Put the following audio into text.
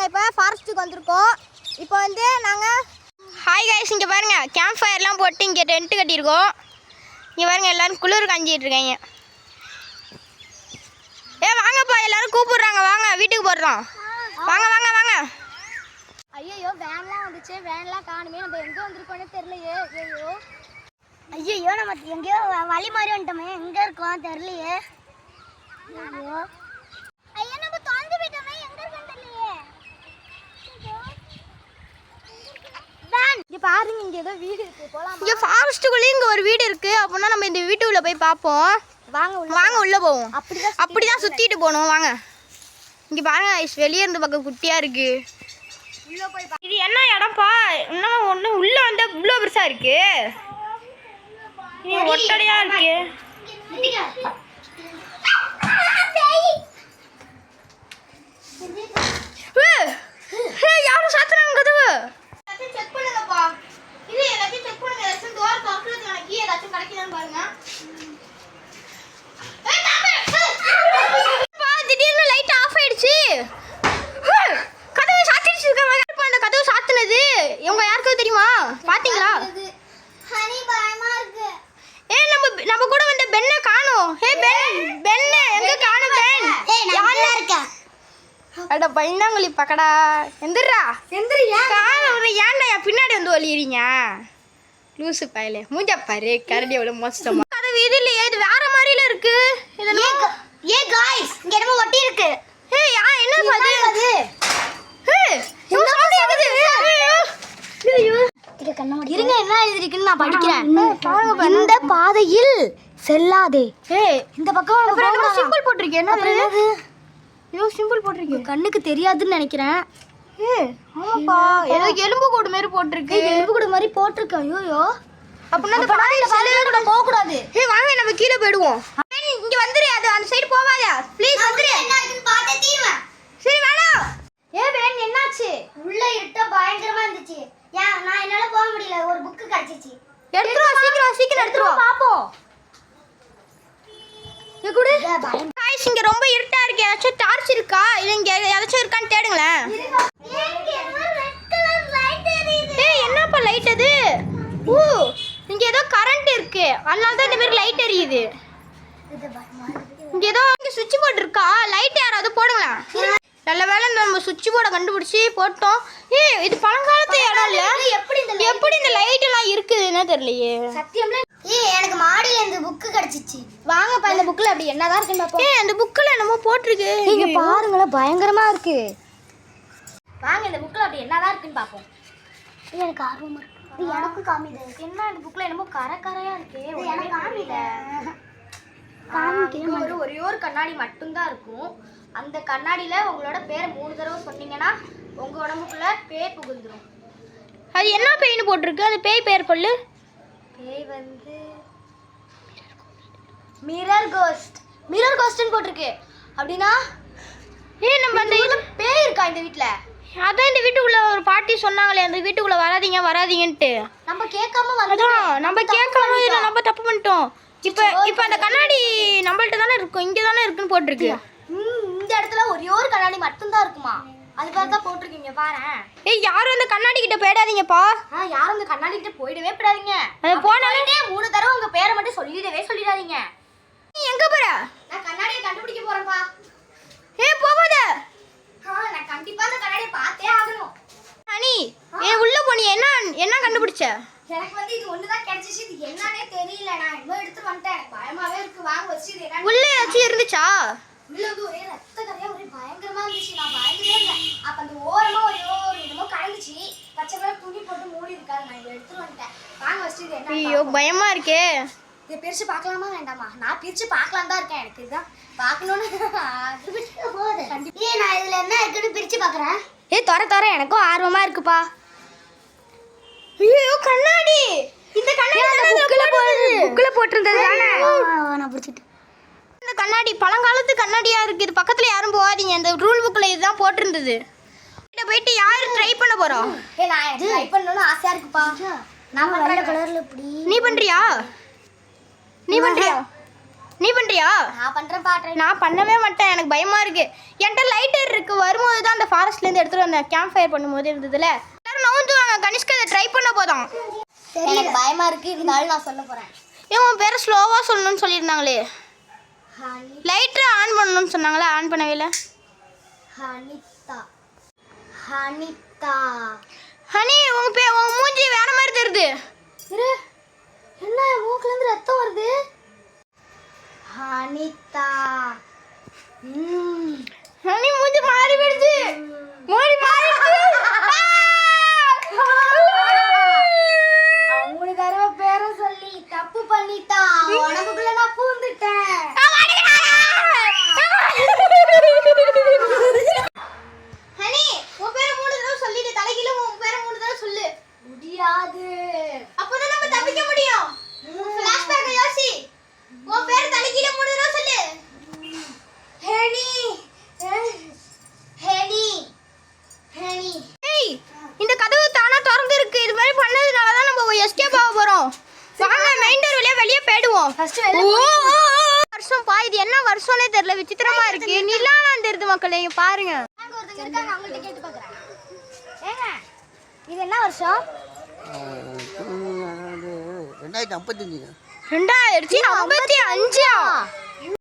நாங்கள் இப்போ ஃபாரஸ்ட்டுக்கு வந்திருக்கோம். இப்போ வந்து நாங்கள் ஹாய் கைஸ், இங்கே பாருங்கள் கேம்ப் ஃபயர்லாம் போட்டு இங்கே டென்ட்டு கட்டியிருக்கோம். இங்கே பாருங்கள் எல்லோரும் குளிர் காஞ்சிட்டு இருக்காங்க. வாங்கப்பா, எல்லோரும் கூப்பிட்றாங்க, வாங்க வீட்டுக்கு போடுறோம். வாங்க வாங்க வாங்க. ஐயோ வேன்லாம் வந்துச்சு, வேன்லாம் காணுமே, நம்ம எங்கே வந்திருக்கோன்னே தெரியலையே. ஐயோ நம்ம எங்கேயோ வழி மாதிரி வந்துட்டோமே, எங்கே இருக்கோம் தெரியலையே. ஐயோ ஐயா நம்ம தொலைஞ்சு போயிட்டோமே, எங்கே இருக்கோன்னு தெரியலையே. இங்கே பாருங்க, இங்கே ஏதோ வீடு இருக்கு, போகலாம். இங்கே ஃபாரஸ்ட்டுக்குள்ளேயும் இங்கே ஒரு வீடு இருக்குது. அப்படின்னா நம்ம இந்த வீட்டுக்குள்ளே போய் பார்ப்போம். வாங்க உள்ளே போவோம். அப்படிதான் சுற்றிட்டு போகணும். வாங்க. இங்கே பாருங்க, வெளியே இருந்து பக்கம் குட்டியாக இருக்குது. இது என்ன இடம்ப்பா? இன்னும் ஒன்று உள்ளே வந்து இவ்வளோ பெருசாக இருக்கு, ஒட்டடையா இருக்கு. யாரும் சாத்துறாங்க கதவு. செக் பண்ணுங்கப்பா, இது எல்லாத்தையும் செக் பண்ணுங்க. ஏதாச்சும் டோர் திறக்கிறதுக்கான கீ ஏதாச்சும் கிடைக்குதான்னு பாருங்க. திடீர்னு லைட் ஆஃப் ஆயிடுச்சு. கதவு சாத்திடுச்சு. அந்த கதவு சாத்துனது இவங்க யாருக்கும் தெரியுமா? பாத்தீங்களா? நம்ம கூட வந்த பெண்ணை காணோம். பெண்ணு எங்க காணோம்? யாரா இருக்க? அட பையனாங்களி பக்கடா, எந்திரா எந்திரியா. ஏன்டா என் பின்னாடி வந்து ஒளியறீங்க? லூசு பயலே, மூஞ்சா பாரு, கரடி எவ்வளோ மோசமா. கதவு இது இல்லையே, இது வேற மாதிரில இருக்கு. ஏ காய்ஸ், இங்க என்னமோ ஒட்டி இருக்கு. என்ன அது? இருங்க, என்ன எழுதிருக்குன்னு நான் படிக்கிறேன். இந்த பாதையில் செல்லாதே. இந்த பக்கம் சிம்பிள் போட்டிருக்கேன். என்ன ஏதோ சிம்பிள் போட்டிருக்கேன், கண்ணுக்கு தெரியாதுன்னு நினைக்கிறேன். ஆமாப்பா, ஏதோ எலும்பு கூடு மாதிரி போட்டிருக்கு. எலும்பு கூடு மாதிரி போட்டிருக்கு. ஐயோ, அப்படின்னா அந்த பாதையில கூட போக கூடாது. வாங்க நம்ம கீழே போயிடுவோம். இங்க வந்துரு, அது அந்த சைடு போவாத ப்ளீஸ். வந்துரு, என்ன இருக்குன்னு பார்த்தே தீருவேன். சரி வேணாம். பேன் என்னாச்சு? உள்ள இருட்ட பயங்கரமா இருந்துச்சு. நான் என்னால போக முடியல. ஒரு புக் கிடைச்சிச்சு. எடுத்துறோம், சீக்கிரம் எடுத்துறோம், பாப்போம். गाइस இங்க ரொம்ப இருட்டா இருக்கு. ஏதாச்சும் டார்ச் இருக்கா? இல்ல இங்க ஏதாச்சும் இருக்கான்னு தேடுங்களேன். என்னப்பா லைட் அது? இங்க ஏதோ கரண்ட் இருக்கு, அதனால தான் இந்த மாதிரி லைட் எரியுது. இங்க ஏதோ சுவிட்ச் போர்டு இருக்கா? லைட் யாராவது போடுங்களா? நல்ல வேளை நம்ம சுவிட்ச் போர்டை கண்டுபிடிச்சி போட்டோம். இது பழங்காலத்து இடம் இல்ல, எப்படி இந்த லைட் எல்லாம் இருக்குதுன்னு தெரியலையே. சத்தியம்ல எனக்கு மாடியில இந்த புக்கு கிடைச்சிச்சு. வாங்கப்பா, இந்த புக்ல அப்படி என்னதான் இருக்குன்னு பாப்போம். அந்த புக்ல என்னமோ போட்டிருக்கு, நீங்க பாருங்களேன், பயங்கரமா இருக்கு. வாங்க இந்த புக்ல அப்படி என்னதான் இருக்குன்னு பாப்போம். எனக்கு ஆர்வமா இருக்கு. இது எனக்கு காமிது. என்ன இந்த புக்ல என்னமோ கரையா இருக்கு. எனக்கு காமில ஒரே ஒரு கண்ணாடி மட்டும்தான் இருக்கும். அந்த கண்ணாடியில உங்களோட பேரை 3 தடவை சொன்னீங்கன்னா உங்க உடம்புக்குள்ள பேய் புகுந்துரும். அது என்ன பேய்னு போட்டிருக்கு? அது பேய் பேர் சொல்லு. பேய் வந்து மிரர் கோஸ்ட்னு போட்டிருக்கு. அப்படின்னா நம்ம அந்த இது பேய் இருக்கா இந்த வீட்ல? அதான் இந்த வீட்டுக்குள்ள ஒரு பாட்டி சொன்னாங்களே, அந்த வீட்டுக்குள்ள வராதீங்கன்ட்டு. நம்ம கேட்காம வந்தோம். நம்ம கேட்காம இல்ல, நம்ம தப்பு பண்ணிட்டோம். இப்போ அந்த கண்ணாடி நம்மள்ட்ட தானே இருக்கும், இங்கே தானே இருக்குன்னு போட்டிருக்கு. இந்த இடத்துல ஒரே ஒரு கண்ணாடி மட்டும்தான் இருக்குமா? அதுக்காக தான் போட்டிருக்கீங்க பாரு. யாரும் அந்த கண்ணாடி கிட்ட போயிடாதீங்கப்பா. யாரும் அந்த கண்ணாடி கிட்ட போயிடவே போயிடாதீங்க. அது போனாலே 3 தடவை உங்க பேரை மட்டும் சொல்லிடாதீங்க. நீ எங்க போற? நான் கண்ணாடியை கண்டுபிடிக்க போறேன்ப்பா. போகாத. நான் கண்டிப்பா அந்த கண்ணாடியை பார்த்தே ஆகணும். அனி உள்ள போனி, என்ன கண்டுபிடிச்ச? எனக்கு வந்து இது ஒண்ணுதான் கிடைச்சிச்சு. இது என்னன்னே தெரியல. நான் இன்னும் எடுத்து வந்துட்டேன். பயமாவே இருக்கு. வாங்க வச்சு இது என்ன உள்ள ஏதாச்சும் இருந்துச்சா? உள்ள வந்து ஒரே ரத்த கரையா ஒரே பயங்கரமா இருந்துச்சு. நான் பயந்துட்டே இருந்தேன். அப்ப அந்த ஓரமா ஒரு என்னமோ கலந்துச்சு. பச்சை கலர் துணி போட்டு மூடி இருக்காது. நான் இதை எடுத்து வந்துட்டேன். வாங்க வச்சு இது என்ன? ஐயோ பயமா இருக்கே. இதை பிரிச்சு பார்க்கலாமா வேண்டாமா? நான் பிரிச்சு பார்க்கலாம் தான் இருக்கேன். எனக்கு இதுதான் பார்க்கணும்னு போகுது. நான் இதுல என்ன இருக்குன்னு பிரிச்சு பார்க்கறேன். தர எனக்கும் ஆர்வமா இருக்குப்பா. ஐயோ கண்ணாடி! இந்த கண்ணாடி புக்ல போட்டிருந்தது தானே? நான் பிடிச்சிட்டேன். இந்த கண்ணாடி பழங்காலத்து கண்ணாடியா இருக்கு. இது பக்கத்துல யாரும் போகாதீங்க. இந்த ரூல் புக்ல இதுதான் போட்டிருந்தது. கிட்ட போயிட்டு யாரு ட்ரை பண்ண போறோம்? நான் ட்ரை பண்ணனும்னு ஆசையா இருக்குப்பா. நான் வெள்ளை கலர்ல இப்படி. நீ பண்றியா? நீ பண்றியா? நான் பண்றேன் பாட்டு. நான் பண்ணவே மாட்டேன், எனக்கு பயமா இருக்கு. என்கிட்ட லைட்டர் இருக்கு, வரும்போது தான் அந்த ஃபாரஸ்ட்ல இருந்து எடுத்துட்டு வந்தேன். கேம்ப் ஃபயர் பண்ணும்போது இருந்ததுல. எல்லாரும் நவுந்துவாங்க, கனிஷ்கா இதை ட்ரை பண்ண போதும். எனக்கு பயமா இருக்கு, இருந்தாலும் நான் சொல்ல போறேன். ஏன் உன் பேரை ஸ்லோவா சொல்லணும்னு சொல்லியிருந்தாங்களே. லைட்டர் ஆன் பண்ணணும்னு சொன்னாங்களே, ஆன் பண்ணவே இல்லை. ஹனிதா. ஹனிதா. ஹனி, உங்க மூஞ்சி வேற மாதிரி தெரியுது. இரு, என்ன மூக்குல இருந்து ரத்தம் வருது? ஹனிதா. ஹனி மூஞ்சி மாறி போயிடுச்சு. மூஞ்சி மாறிடுச்சு. அவங்கள தடவை பேரை சொல்லி தப்பு பண்ணிட்டா. உனக்குள்ள நான் பூந்துட்டேன். ஹனி, உன் பேரை 3 தடவை சொல்லிட்டு தலைகீழ உன் பேரை 3 தடவை சொல்லு. முடியாது. அப்பதான் நம்ம தப்பிக்க முடியும். ஃபிளாஷ்பேக் யோசி. உன் பேரை தலைகீழ 3 தடவை சொல்லு. ஹனி. ஹனி. ஹனி. ஏய், இந்த கதவு தானா திறந்து இருக்கு. இது மாதிரி பண்ணதுனால தான் நம்ம எஸ்கேப் ஆக போறோம். வாங்க மெயின் டோர் வழியா வெளிய போய்டுவோம். ஃபர்ஸ்ட் வருஷம் பா, இது என்ன வருஷம்னே தெரியல, விசித்திரமா இருக்கு. நிலாலாம் தெரியுது மக்களே, இங்க பாருங்க. அங்க ஒருத்தங்க இருக்காங்க, அவங்கள்ட்ட கேட்டு பார்க்கறேன். ஏங்க, இது என்ன வருஷம்? 2055. 2055.